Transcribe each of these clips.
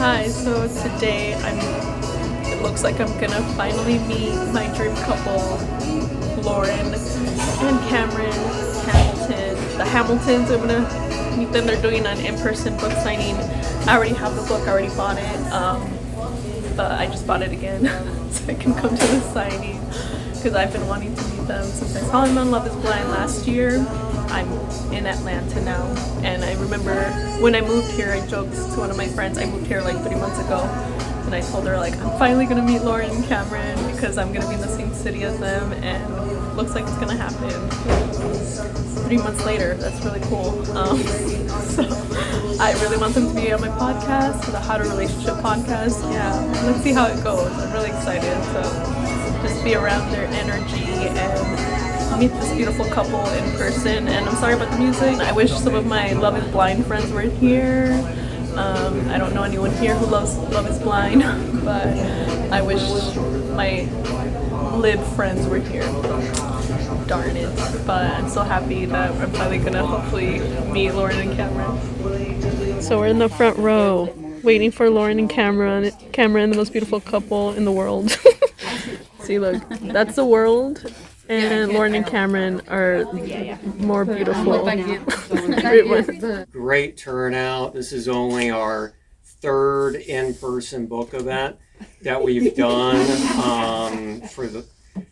Hi, so today it looks like I'm gonna finally meet my dream couple, Lauren and Cameron Hamilton. The Hamiltons, I'm gonna meet them. They're doing an in-person book signing. I already have the book, I already bought it, but I just bought it again so I can come to the signing because I've been wanting to meet them since I saw them on Love is Blind last year. I'm in Atlanta now, and I remember when I moved here, I joked to one of my friends, I moved here like 3 months ago, and I told her like, I'm finally gonna meet Lauren and Cameron because I'm gonna be in the same city as them, and looks like it's gonna happen 3 months later. That's really cool. So I really want them to be on my podcast, the How to Relationship podcast. Yeah, let's see how it goes. I'm really excited to just be around their energy and meet this beautiful couple in person. And I'm sorry about the music. I wish some of my Love is Blind friends were here. I don't know anyone here who loves Love is Blind, but I wish my Lib friends were here. Darn it. But I'm so happy that I'm finally gonna hopefully meet Lauren and Cameron. So we're in the front row waiting for Lauren and Cameron, the most beautiful couple in the world. See, look, that's the world. And Lauren and Cameron are more beautiful. Great turnout. This is only our third in-person book event that we've done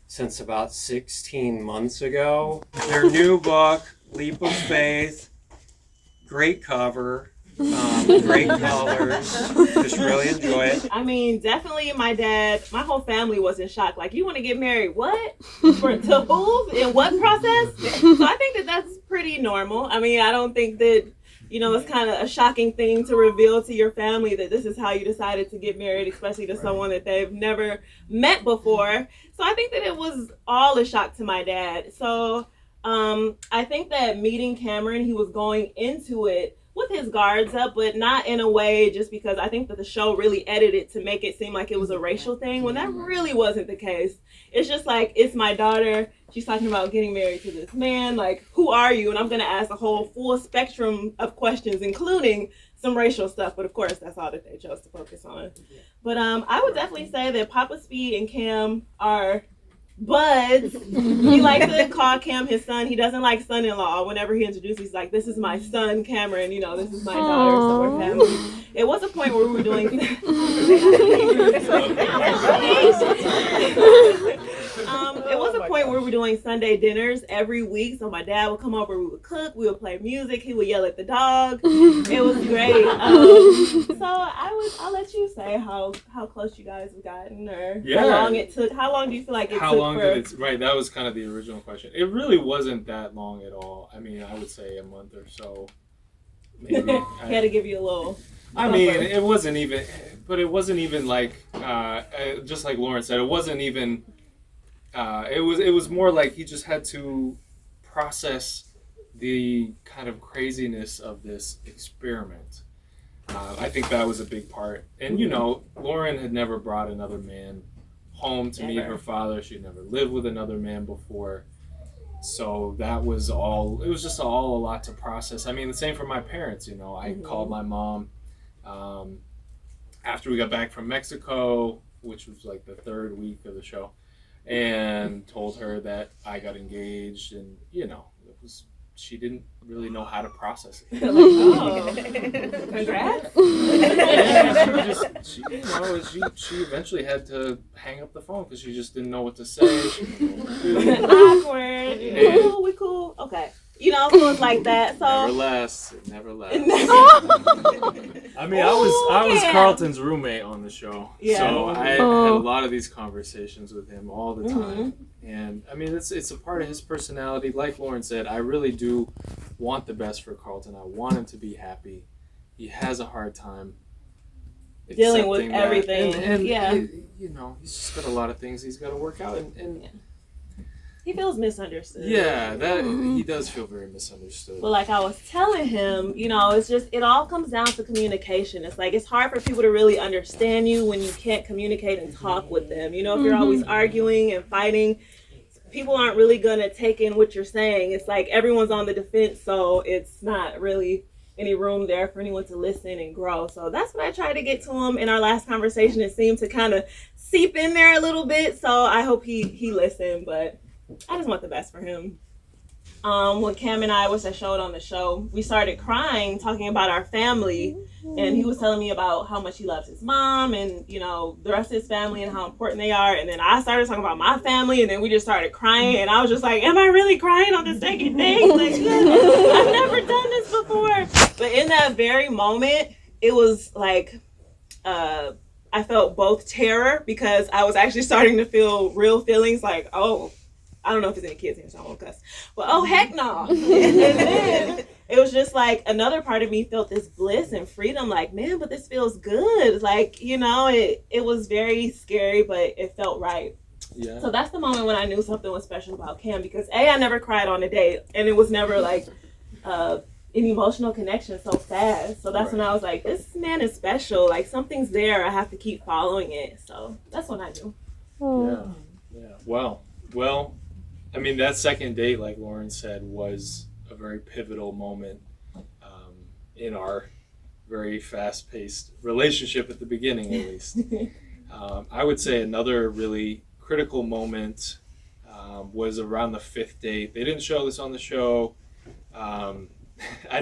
since about 16 months ago. Their new book, Leap of Faith, great cover. Great colors. Just really enjoy it. I mean, definitely my whole family was in shock. Like, you want to get married? What? To who? In what process? So I think that that's pretty normal. I mean, I don't think that, it's kind of a shocking thing to reveal to your family that this is how you decided to get married, especially to someone that they've never met before. So I think that it was all a shock to my dad. So I think that meeting Cameron, he was going into it with his guards up, but not in a way just because I think that the show really edited to make it seem like it was a racial thing when that really wasn't the case. It's just like, it's my daughter. She's talking about getting married to this man. Like, who are you? And I'm going to ask a whole full spectrum of questions, including some racial stuff. But of course, that's all that they chose to focus on. But I would definitely say that Papa Speed and Cam are buds. He likes to call Cam his son. He doesn't like son-in-law. Whenever he introduces, he's like, this is my son, Cameron. This is my daughter. So we're family. It was a point where we were doing Sunday dinners every week. So my dad would come over, we would cook, we would play music, he would yell at the dog. It was great. So I'll let you say how close you guys have gotten, or how long it took. How long do you feel like it took? How long did it? Right, that was kind of the original question. It really wasn't that long at all. I mean, I would say a month or so. Maybe. He had to give you a little. I mean, it wasn't even like, just like Lauren said, it wasn't even. It was more like he just had to process the kind of craziness of this experiment. I think that was a big part. And Lauren had never brought another man home to meet her father. She'd never lived with another man before. So that was all. It was just all a lot to process. I mean, the same for my parents. I called my mom after we got back from Mexico, which was like the third week of the show, and told her that I got engaged, and she didn't really know how to process it. Congrats. She eventually had to hang up the phone because she just didn't know what to say. Awkward. We cool. Okay. So it's like that. So Never lasts. I mean, I was Carlton's roommate on the show, so I had a lot of these conversations with him all the time. And I mean, it's a part of his personality. Like Lauren said, I really do want the best for Carlton. I want him to be happy. He has a hard time dealing with everything. And he's just got a lot of things he's got to work out, and he feels misunderstood. Yeah, he does feel very misunderstood. But like I was telling him, it's just, it all comes down to communication. It's like, it's hard for people to really understand you when you can't communicate and talk with them. If you're always arguing and fighting, people aren't really going to take in what you're saying. It's like everyone's on the defense, so it's not really any room there for anyone to listen and grow. So that's what I tried to get to him in our last conversation. It seemed to kind of seep in there a little bit. So I hope he listened, but I just want the best for him. When Cam and I showed on the show, we started crying talking about our family, and he was telling me about how much he loves his mom and, you know, the rest of his family and how important they are. And then I started talking about my family, and then we just started crying, and I was just like, am I really crying on the second thing? Like, I've never done this before. But in that very moment, it was like, I felt both terror because I was actually starting to feel real feelings like, oh, I don't know if there's any kids here, so I won't cuss. But oh, heck no. And then it was just like another part of me felt this bliss and freedom, like, man, but this feels good. Like, you know, it was very scary, but it felt right. Yeah. So that's the moment when I knew something was special about Cam, because I never cried on a date, and it was never like an emotional connection so fast. So that's when I was like, this man is special. Like, something's there. I have to keep following it. So that's when I knew. Yeah. Wow. Well, I mean, that second date, like Lauren said, was a very pivotal moment in our very fast-paced relationship at the beginning, at least. I would say another really critical moment was around the fifth date. They didn't show this on the show. I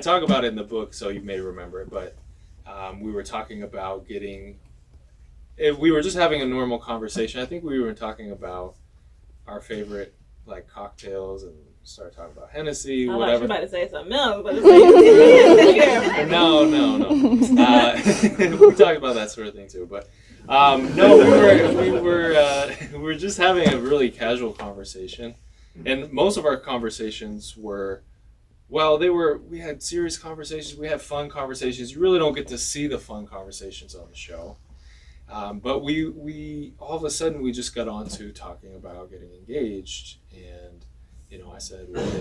talk about it in the book, so you may remember it, but we were talking about we were just having a normal conversation. I think we were talking about our favorite like cocktails and started talking about Hennessy, whatever. I was about to say something else, but no. We talked about that sort of thing too, but no, we were just having a really casual conversation, and most of our conversations were, well, we had serious conversations, we had fun conversations. You really don't get to see the fun conversations on the show. But we all of a sudden we just got on to talking about getting engaged, and you know, I said, what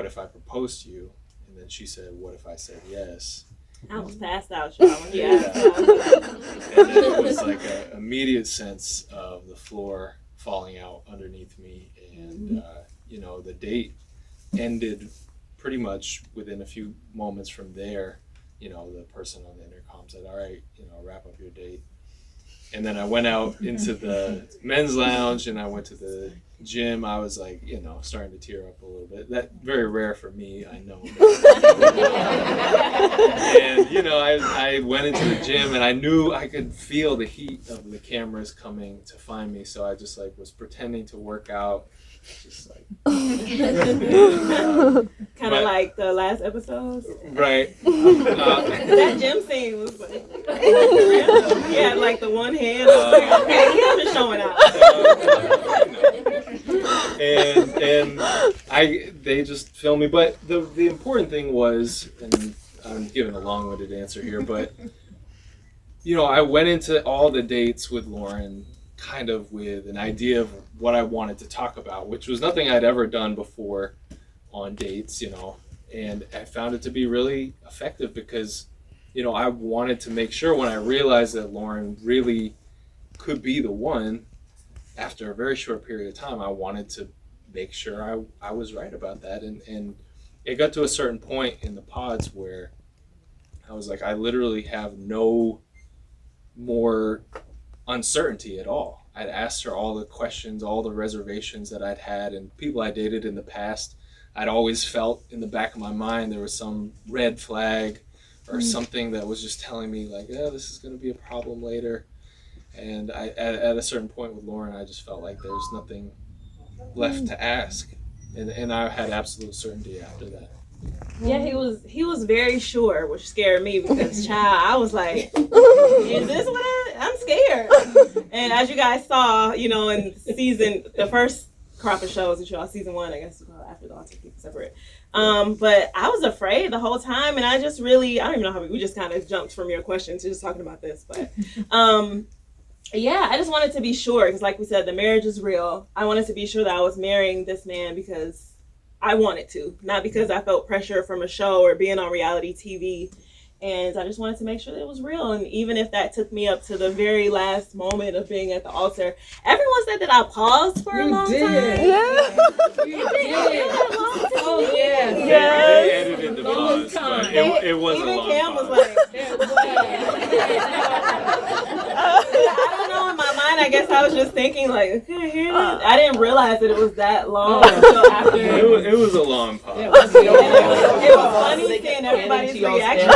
if I proposed to you? And then she said, what if I said yes? I was passed out, y'all. Yeah. And then it was like an immediate sense of the floor falling out underneath me, and you know, the date ended pretty much within a few moments from there. You know, the person on the intercom said, all right, you know, wrap up your date. And then I went out into the men's lounge and I went to the gym. I was like, you know, starting to tear up a little bit. That very rare for me, I know. And, you know, I went into the gym and I knew I could feel the heat of the cameras coming to find me. So I just like was pretending to work out. Just like kind of like the last episodes, right? That gym scene was like random. He had like the one hand. Like, okay, Kim is showing out. And they just filmed me. But the important thing was, and I'm giving a long-winded answer here, but you know, I went into all the dates with Lauren kind of with an idea of what I wanted to talk about, which was nothing I'd ever done before on dates, you know, and I found it to be really effective because, you know, I wanted to make sure when I realized that Lauren really could be the one after a very short period of time, I wanted to make sure I was right about that. And it got to a certain point in the pods where I was like, I literally have no more uncertainty at all. I'd asked her all the questions, all the reservations that I'd had, and people I dated in the past, I'd always felt in the back of my mind there was some red flag or something that was just telling me like, yeah, this is going to be a problem later. And at a certain point with Lauren, I just felt like there was nothing left to ask, and I had absolute certainty after that. Yeah, he was very sure, which scared me because, child, I was like, is this what I'm scared. And as you guys saw, you know, in the first crop of shows that you all, season 1, I guess, after the all take separate. But I was afraid the whole time, and I just really, I don't even know how we just kind of jumped from your question to just talking about this, but yeah, I just wanted to be sure because, like we said, the marriage is real. I wanted to be sure that I was marrying this man because I wanted to, not because I felt pressure from a show or being on reality TV. And I just wanted to make sure that it was real. And even if that took me up to the very last moment of being at the altar, everyone said that I paused for a long time. Yeah. You did. Oh yeah. They edited the pause, but it was a Even long Cam pause. was like, I don't know, in my mind, I guess I was just thinking like, okay, I hear that. I didn't realize that it was that long until after. It was a long pause. It was funny seeing everybody's reaction.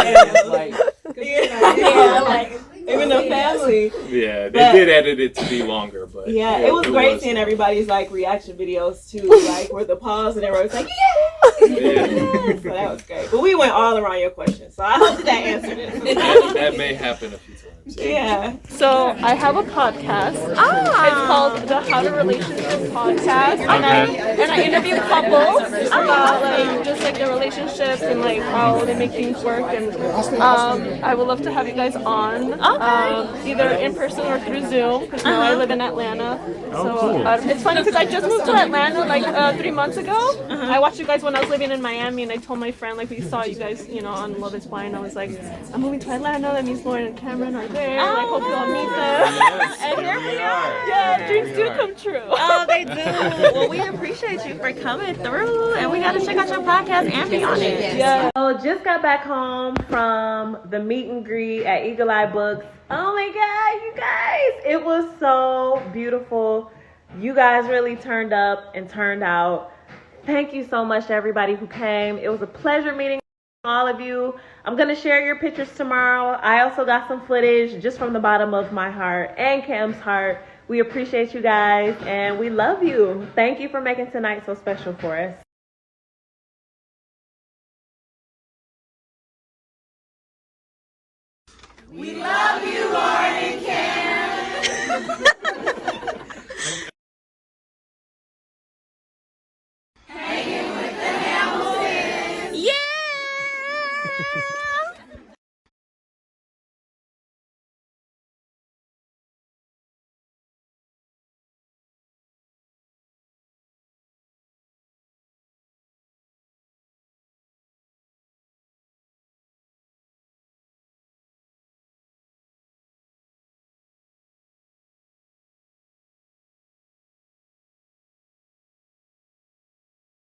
Yeah, like even the family. Yeah, they did edit it to be longer, but yeah, it was great seeing everybody's like reaction videos too, like with the pause and everyone was like, yeah. So that was great. But we went all around your question, so I hope that answered it. That may happen a few times. Yeah. So I have a podcast. It's called the How to Relationship Podcast, and I interview couples about like just like their relationships and like how they make things work. And I would love to have you guys on, either in person or through Zoom, because now I live in Atlanta. So it's funny because I just moved to Atlanta like 3 months ago. I watched you guys when I was living in Miami, and I told my friend like we saw you guys, you know, on Love Is Blind. I was like, I'm moving to Atlanta. That means Lauren and Cameron are there. Like, hope you all meet them. And here we are. Yeah, dreams do come true. Oh, they do. Well, we appreciate you for coming through, and we got to check out your podcast and be on it. Yeah. So just got back home from the meet and greet at Eagle Eye Books. Oh my God, you guys. It was so beautiful. You guys really turned up and turned out. Thank you so much to everybody who came. It was a pleasure meeting all of you. I'm going to share your pictures tomorrow. I also got some footage just from the bottom of my heart and Cam's heart. We appreciate you guys and we love you. Thank you for making tonight so special for us. We love you.